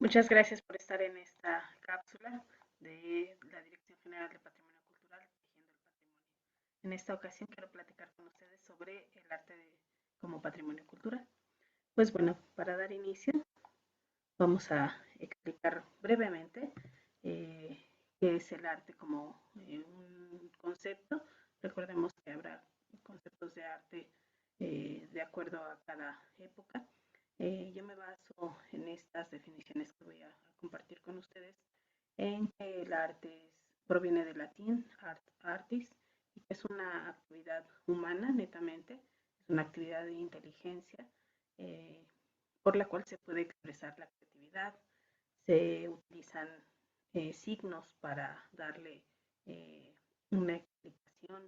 Muchas gracias por estar en esta cápsula de la Dirección General de Patrimonio Cultural, Tejiendo el Patrimonio. En esta ocasión quiero platicar con ustedes sobre el arte como patrimonio cultural. Pues bueno, para dar inicio vamos a explicar brevemente qué es el arte como un concepto. Recordemos que habrá conceptos de arte de acuerdo a cada época. Yo me baso en estas definiciones que voy a compartir con ustedes, en que el arte proviene del latín artis, y que es una actividad humana netamente, es una actividad de inteligencia por la cual se puede expresar la creatividad, se utilizan signos para darle una explicación,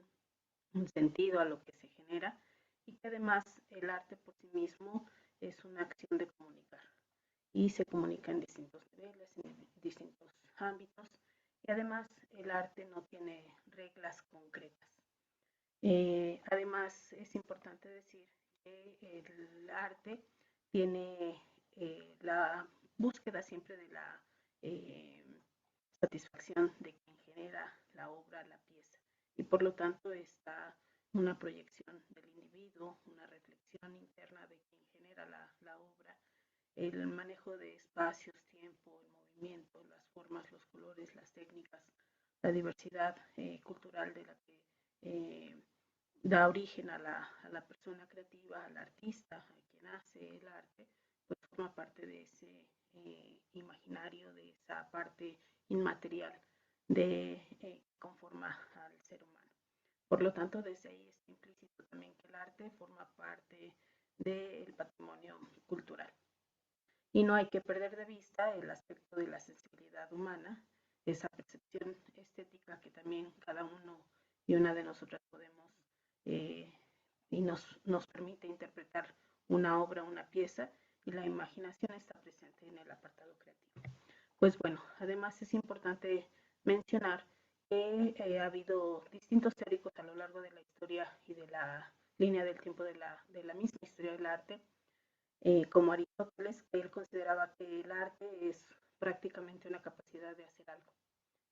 un sentido a lo que se genera, y que además el arte por sí mismo es una acción de comunicar y se comunica en distintos niveles, en distintos ámbitos, y además el arte no tiene reglas concretas. Además es importante decir que el arte tiene la búsqueda siempre de la satisfacción de quien genera la obra, la pieza, y por lo tanto está una proyección del individuo, una reflexión interna de quien genera la obra, el manejo de espacios, tiempo, el movimiento, las formas, los colores, las técnicas, la diversidad cultural de la que da origen a la persona creativa, al artista, a quien hace el arte, pues forma parte de ese imaginario, de esa parte inmaterial que conforma al ser humano. Por lo tanto, desde ahí está implícito también que el arte forma parte del patrimonio cultural. Y no hay que perder de vista el aspecto de la sensibilidad humana, esa percepción estética que también cada uno y una de nosotras podemos eh, y nos permite interpretar una obra, una pieza, y la imaginación está presente en el apartado creativo. Pues bueno, además es importante mencionar que ha habido distintos teóricos a lo largo de la historia y de la línea del tiempo de la misma historia del arte, como Aristóteles, que él consideraba que el arte es prácticamente una capacidad de hacer algo.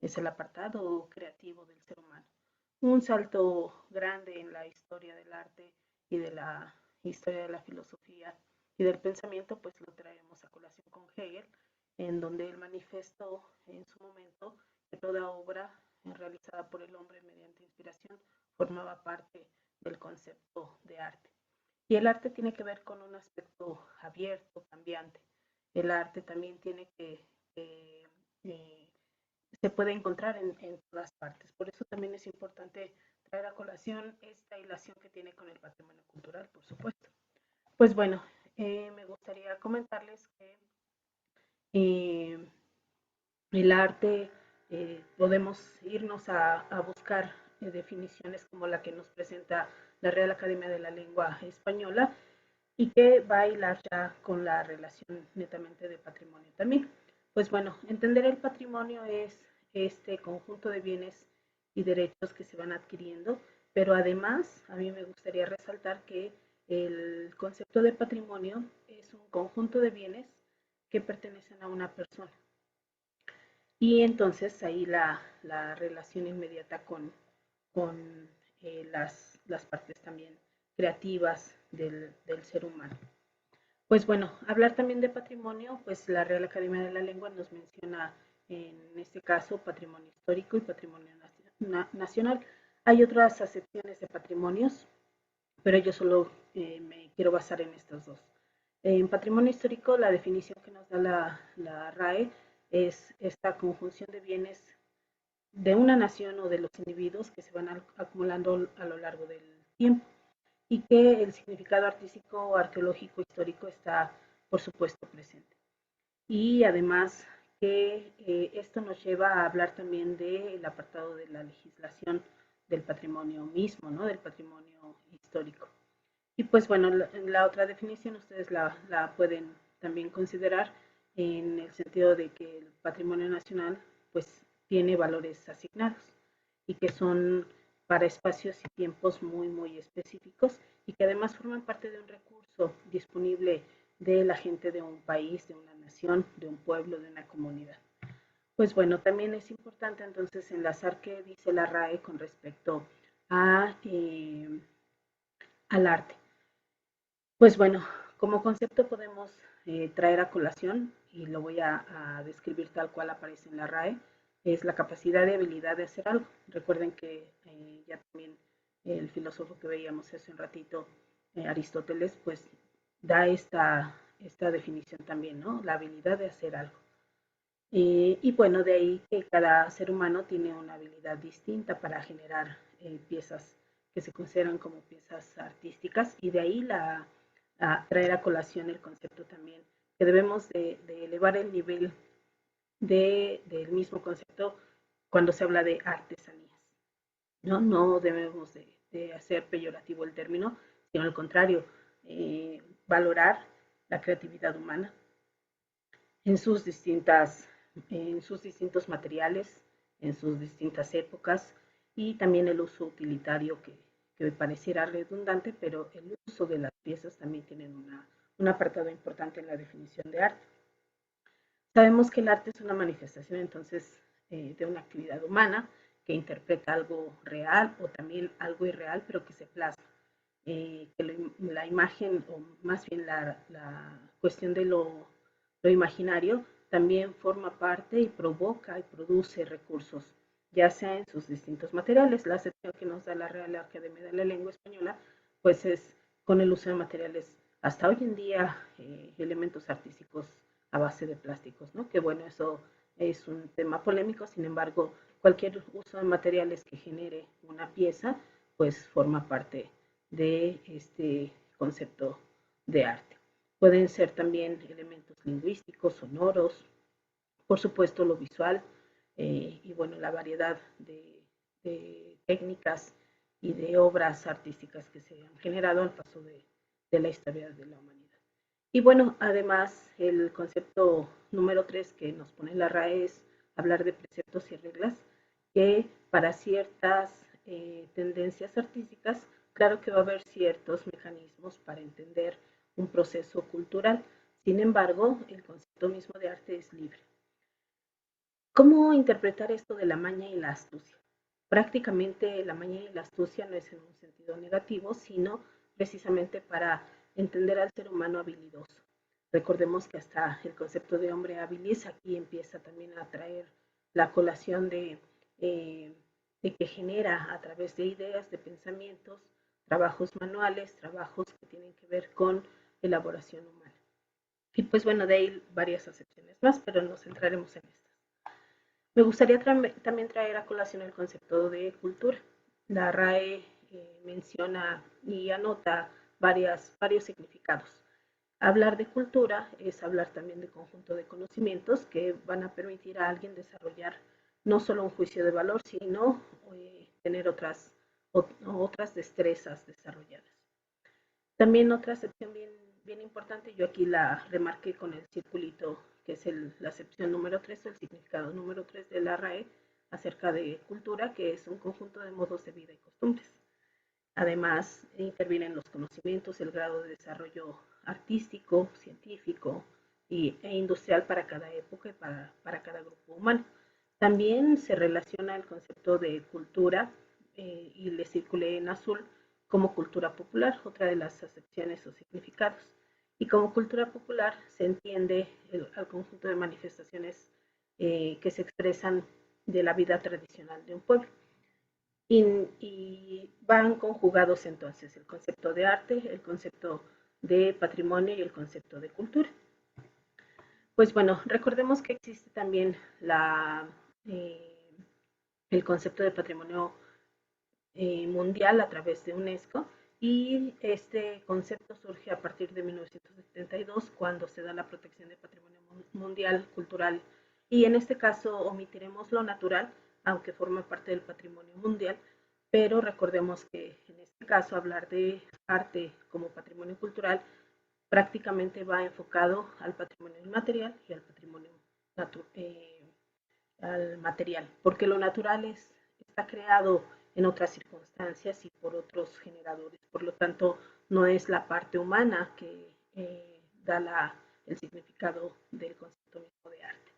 Es el apartado creativo del ser humano. Un salto grande en la historia del arte y de la historia de la filosofía y del pensamiento, pues lo traemos a colación con Hegel, en donde él manifestó en su momento que toda obra realizada por el hombre mediante inspiración formaba parte del concepto de arte. Y el arte tiene que ver con un aspecto abierto, cambiante. El arte también tiene se puede encontrar en todas partes. Por eso también es importante traer a colación esta hilación que tiene con el patrimonio cultural, por supuesto. Pues bueno, me gustaría comentarles que eh, el arte podemos irnos a buscar definiciones como la que nos presenta la Real Academia de la Lengua Española, y que va a hilar ya con la relación netamente de patrimonio también. Pues bueno, entender el patrimonio es este conjunto de bienes y derechos que se van adquiriendo, pero además a mí me gustaría resaltar que el concepto de patrimonio es un conjunto de bienes que pertenecen a una persona. Y entonces ahí la relación inmediata con las partes también creativas del ser humano. Pues bueno, hablar también de patrimonio, pues la Real Academia de la Lengua nos menciona en este caso patrimonio histórico y patrimonio nacional. Hay otras acepciones de patrimonios, pero yo solo me quiero basar en estos dos. En patrimonio histórico, la definición que nos da la RAE es esta conjunción de bienes de una nación o de los individuos que se van acumulando a lo largo del tiempo, y que el significado artístico, arqueológico, histórico está, por supuesto, presente. Y además que esto nos lleva a hablar también del apartado de la legislación del patrimonio mismo, ¿no? Del patrimonio histórico. Y pues bueno, la otra definición ustedes la pueden también considerar en el sentido de que el patrimonio nacional pues tiene valores asignados y que son para espacios y tiempos muy, muy específicos, y que además forman parte de un recurso disponible de la gente de un país, de una nación, de un pueblo, de una comunidad. Pues bueno, también es importante entonces enlazar qué dice la RAE con respecto a, al arte. Pues bueno, como concepto podemos traer a colación, y lo voy a describir tal cual aparece en la RAE, es la capacidad y habilidad de hacer algo. Recuerden que ya también el filósofo que veíamos hace un ratito, Aristóteles, pues da esta definición también, ¿no? La habilidad de hacer algo. Y bueno, de ahí que cada ser humano tiene una habilidad distinta para generar piezas que se consideran como piezas artísticas, y de ahí a traer a colación el concepto también que debemos de elevar el nivel del mismo concepto cuando se habla de artesanías. No, no debemos de hacer peyorativo el término, sino al contrario, valorar la creatividad humana en sus distintas, en sus distintos materiales, en sus distintas épocas, y también el uso utilitario que me pareciera redundante, pero el uso de las piezas también tienen un apartado importante en la definición de arte. Sabemos que el arte es una manifestación entonces de una actividad humana que interpreta algo real o también algo irreal, pero que se plasma. La imagen, o más bien la cuestión de lo imaginario, también forma parte y provoca y produce recursos, ya sea en sus distintos materiales. La acepción que nos da la Real Academia de la Lengua Española, pues es con el uso de materiales, hasta hoy en día, elementos artísticos a base de plásticos, ¿no? Que bueno, eso es un tema polémico, sin embargo, cualquier uso de materiales que genere una pieza, pues forma parte de este concepto de arte. Pueden ser también elementos lingüísticos, sonoros, por supuesto lo visual, y bueno, la variedad de técnicas y de obras artísticas que se han generado al paso de la historia de la humanidad. Y bueno, además el concepto número 3 que nos pone la RAE es hablar de preceptos y reglas que para ciertas tendencias artísticas, claro que va a haber ciertos mecanismos para entender un proceso cultural. Sin embargo, el concepto mismo de arte es libre. ¿Cómo interpretar esto de la maña y la astucia? Prácticamente la maña y la astucia no es en un sentido negativo, sino precisamente para entender al ser humano habilidoso. Recordemos que hasta el concepto de hombre habilis aquí empieza también a traer la colación de que genera a través de ideas, de pensamientos, trabajos manuales, trabajos que tienen que ver con elaboración humana. Y pues bueno, de ahí varias acepciones más, pero nos centraremos en estas. Me gustaría también traer a colación el concepto de cultura. La RAE menciona y anota varios significados. Hablar de cultura es hablar también de conjunto de conocimientos que van a permitir a alguien desarrollar no solo un juicio de valor, sino tener otras destrezas desarrolladas. También otra acepción bien importante, yo aquí la remarqué con el circulito, que es la acepción número 3, el significado número 3 de la RAE acerca de cultura, que es un conjunto de modos de vida y costumbres. Además, intervienen los conocimientos, el grado de desarrollo artístico, científico e industrial para cada época y para cada grupo humano. También se relaciona el concepto de cultura, y le circulé en azul, como cultura popular, otra de las acepciones o significados. Y como cultura popular se entiende al conjunto de manifestaciones que se expresan de la vida tradicional de un pueblo. Y van conjugados entonces el concepto de arte, el concepto de patrimonio y el concepto de cultura. Pues bueno, recordemos que existe también el concepto de patrimonio mundial a través de UNESCO, y este concepto surge a partir de 1972 cuando se da la protección de patrimonio mundial cultural, y en este caso omitiremos lo natural, aunque forma parte del patrimonio mundial, pero recordemos que en este caso hablar de arte como patrimonio cultural prácticamente va enfocado al patrimonio inmaterial y al patrimonio al material, porque lo natural está creado en otras circunstancias y por otros generadores. Por lo tanto, no es la parte humana que da el significado del concepto mismo de arte.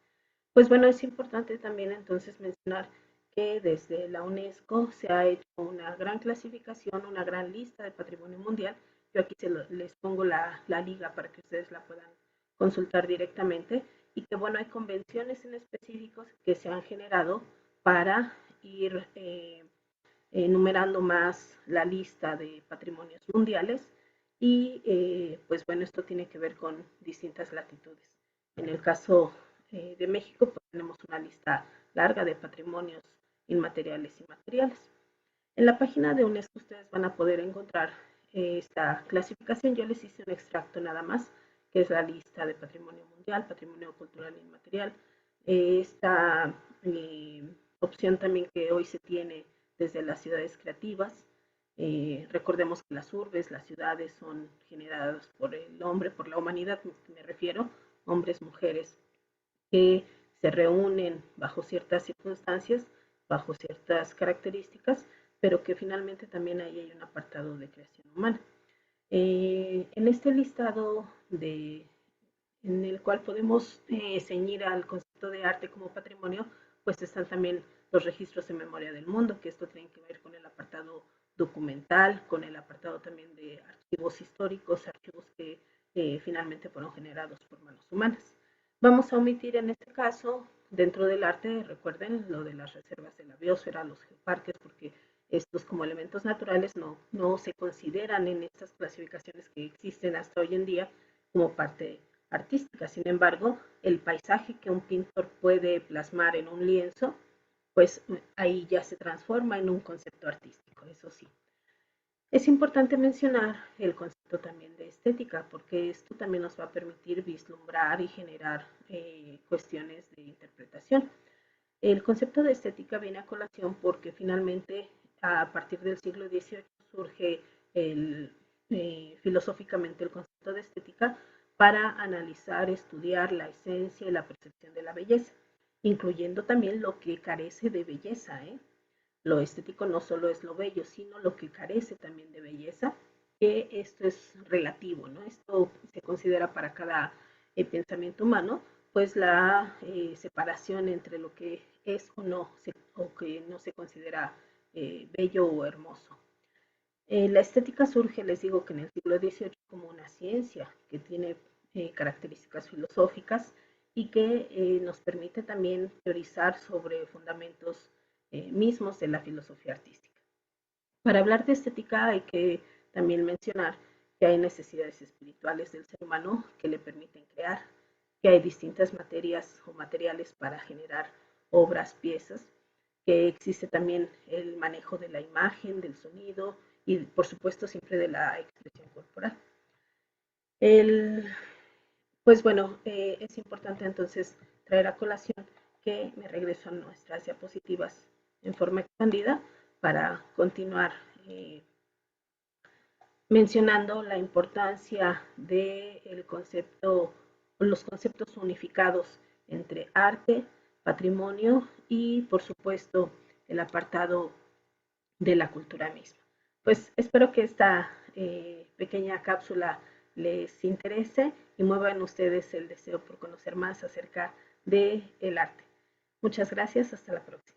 Pues bueno, es importante también entonces mencionar que desde la UNESCO se ha hecho una gran clasificación, una gran lista de patrimonio mundial. Yo aquí les pongo la liga para que ustedes la puedan consultar directamente, y que bueno, hay convenciones en específicos que se han generado para ir enumerando más la lista de patrimonios mundiales, y pues bueno, esto tiene que ver con distintas latitudes. En el caso de México, pues tenemos una lista larga de patrimonios inmateriales y materiales. En la página de UNESCO ustedes van a poder encontrar esta clasificación. Yo les hice un extracto nada más, que es la lista de patrimonio mundial, patrimonio cultural e inmaterial. Esta opción también que hoy se tiene desde las ciudades creativas. Recordemos que las urbes, las ciudades son generadas por el hombre, por la humanidad, me refiero, hombres, mujeres, que se reúnen bajo ciertas circunstancias, bajo ciertas características, pero que finalmente también ahí hay un apartado de creación humana. En este listado en el cual podemos ceñir al concepto de arte como patrimonio, pues están también los registros en memoria del mundo, que esto tiene que ver con el apartado documental, con el apartado también de archivos históricos, archivos que finalmente fueron generados por manos humanas. Vamos a omitir en este caso, dentro del arte, recuerden lo de las reservas de la biosfera, los geoparques, porque estos como elementos naturales no se consideran en estas clasificaciones que existen hasta hoy en día como parte artística. Sin embargo, el paisaje que un pintor puede plasmar en un lienzo, pues ahí ya se transforma en un concepto artístico, eso sí. Es importante mencionar el concepto también de estética, porque esto también nos va a permitir vislumbrar y generar cuestiones de interpretación. El concepto de estética viene a colación porque finalmente a partir del siglo XVIII surge filosóficamente el concepto de estética para analizar, estudiar la esencia y la percepción de la belleza, incluyendo también lo que carece de belleza. Lo estético no solo es lo bello, sino lo que carece también de belleza, que esto es relativo, ¿no? Esto se considera para cada pensamiento humano, pues la separación entre lo que es o que no se considera bello o hermoso. La estética surge, les digo, que en el siglo XVIII como una ciencia que tiene características filosóficas y que nos permite también teorizar sobre fundamentos mismos de la filosofía artística. Para hablar de estética hay que también mencionar que hay necesidades espirituales del ser humano que le permiten crear, que hay distintas materias o materiales para generar obras, piezas, que existe también el manejo de la imagen, del sonido y por supuesto siempre de la expresión corporal. Pues bueno, es importante entonces traer a colación que me regreso a nuestras diapositivas en forma expandida para continuar mencionando la importancia del concepto, los conceptos unificados entre arte, patrimonio y por supuesto el apartado de la cultura misma. Pues espero que esta pequeña cápsula les interese y muevan ustedes el deseo por conocer más acerca del arte. Muchas gracias, hasta la próxima.